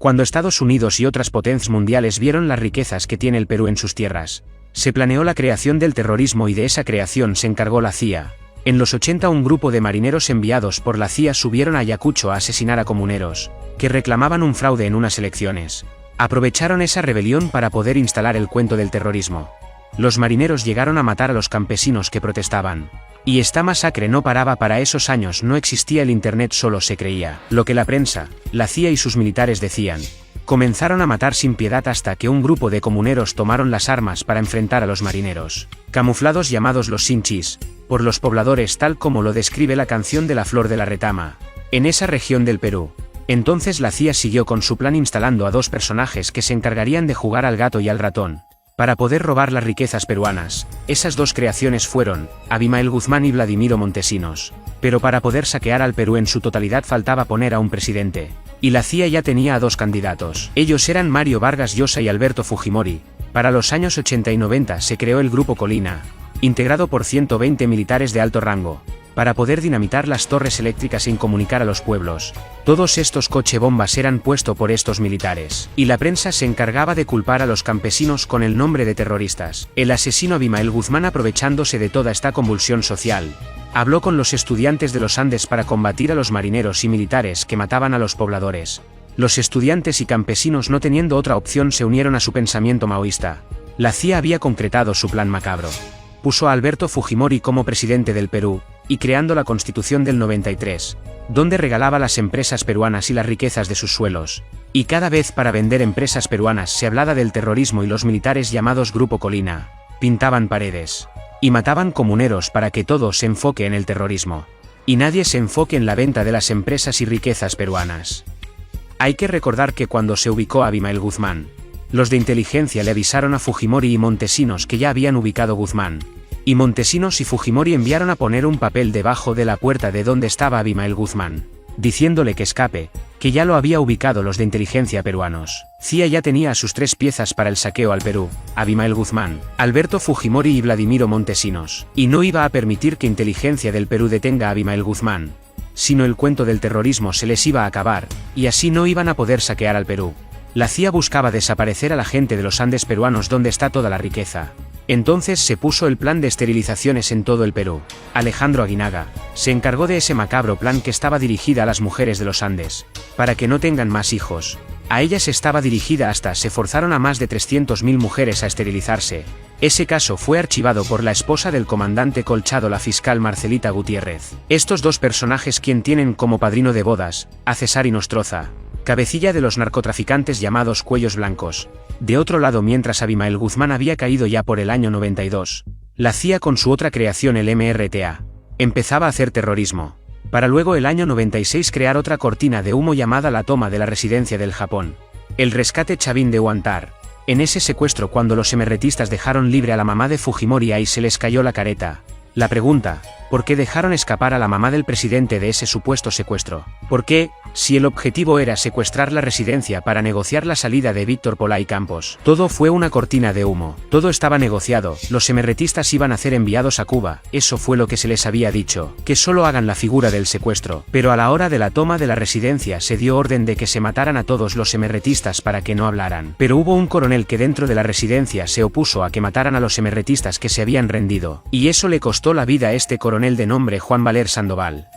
Cuando Estados Unidos y otras potencias mundiales vieron las riquezas que tiene el Perú en sus tierras, se planeó la creación del terrorismo y de esa creación se encargó la CIA. En los 80 un grupo de marineros enviados por la CIA subieron a Ayacucho a asesinar a comuneros, que reclamaban un fraude en unas elecciones. Aprovecharon esa rebelión para poder instalar el cuento del terrorismo. Los marineros llegaron a matar a los campesinos que protestaban. Y esta masacre no paraba. Para esos años no existía el internet, solo se creía lo que la prensa, la CIA y sus militares decían. Comenzaron a matar sin piedad hasta que un grupo de comuneros tomaron las armas para enfrentar a los marineros, camuflados llamados los Sinchis, por los pobladores tal como lo describe la canción de La Flor de la Retama, en esa región del Perú. Entonces la CIA siguió con su plan instalando a dos personajes que se encargarían de jugar al gato y al ratón, para poder robar las riquezas peruanas. Esas dos creaciones fueron Abimael Guzmán y Vladimiro Montesinos. Pero para poder saquear al Perú en su totalidad faltaba poner a un presidente. Y la CIA ya tenía a dos candidatos. Ellos eran Mario Vargas Llosa y Alberto Fujimori. Para los años 80 y 90 se creó el Grupo Colina, integrado por 120 militares de alto rango, para poder dinamitar las torres eléctricas sin comunicar a los pueblos. Todos estos coche-bombas eran puestos por estos militares, y la prensa se encargaba de culpar a los campesinos con el nombre de terroristas. El asesino Abimael Guzmán, aprovechándose de toda esta convulsión social, habló con los estudiantes de los Andes para combatir a los marineros y militares que mataban a los pobladores. Los estudiantes y campesinos, no teniendo otra opción, se unieron a su pensamiento maoísta. La CIA había concretado su plan macabro. Puso a Alberto Fujimori como presidente del Perú, y creando la Constitución del 93, donde regalaba las empresas peruanas y las riquezas de sus suelos. Y cada vez para vender empresas peruanas se hablaba del terrorismo, y los militares llamados Grupo Colina pintaban paredes y mataban comuneros para que todo se enfoque en el terrorismo, y nadie se enfoque en la venta de las empresas y riquezas peruanas. Hay que recordar que cuando se ubicó a Abimael Guzmán, los de inteligencia le avisaron a Fujimori y Montesinos que ya habían ubicado Guzmán, y Montesinos y Fujimori enviaron a poner un papel debajo de la puerta de donde estaba Abimael Guzmán, diciéndole que escape, que ya lo había ubicado los de inteligencia peruanos. CIA ya tenía a sus tres piezas para el saqueo al Perú: Abimael Guzmán, Alberto Fujimori y Vladimiro Montesinos, y no iba a permitir que inteligencia del Perú detenga a Abimael Guzmán, sino el cuento del terrorismo se les iba a acabar, y así no iban a poder saquear al Perú. La CIA buscaba desaparecer a la gente de los Andes peruanos donde está toda la riqueza. Entonces se puso el plan de esterilizaciones en todo el Perú. Alejandro Aguinaga se encargó de ese macabro plan, que estaba dirigida a las mujeres de los Andes, para que no tengan más hijos. A ellas estaba dirigida. Hasta se forzaron a más de 300.000 mujeres a esterilizarse. Ese caso fue archivado por la esposa del comandante Colchado, la fiscal Marcelita Gutiérrez. Estos dos personajes, quien tienen como padrino de bodas a César Nostroza, cabecilla de los narcotraficantes llamados Cuellos Blancos. De otro lado, mientras Abimael Guzmán había caído ya por el año 92, la CIA con su otra creación, el MRTA, empezaba a hacer terrorismo, para luego el año 96 crear otra cortina de humo llamada la toma de la residencia del Japón, el rescate Chavín de Huántar. En ese secuestro, cuando los MRTistas dejaron libre a la mamá de Fujimori, ahí se les cayó la careta. La pregunta: ¿por qué dejaron escapar a la mamá del presidente de ese supuesto secuestro? ¿Por qué, si el objetivo era secuestrar la residencia para negociar la salida de Víctor Polay Campos? Todo fue una cortina de humo, todo estaba negociado. Los MRTistas iban a ser enviados a Cuba, eso fue lo que se les había dicho, que solo hagan la figura del secuestro. Pero a la hora de la toma de la residencia se dio orden de que se mataran a todos los MRTistas para que no hablaran. Pero hubo un coronel que dentro de la residencia se opuso a que mataran a los MRTistas que se habían rendido, y eso le costó la vida a este coronel de nombre Juan Valer Sandoval.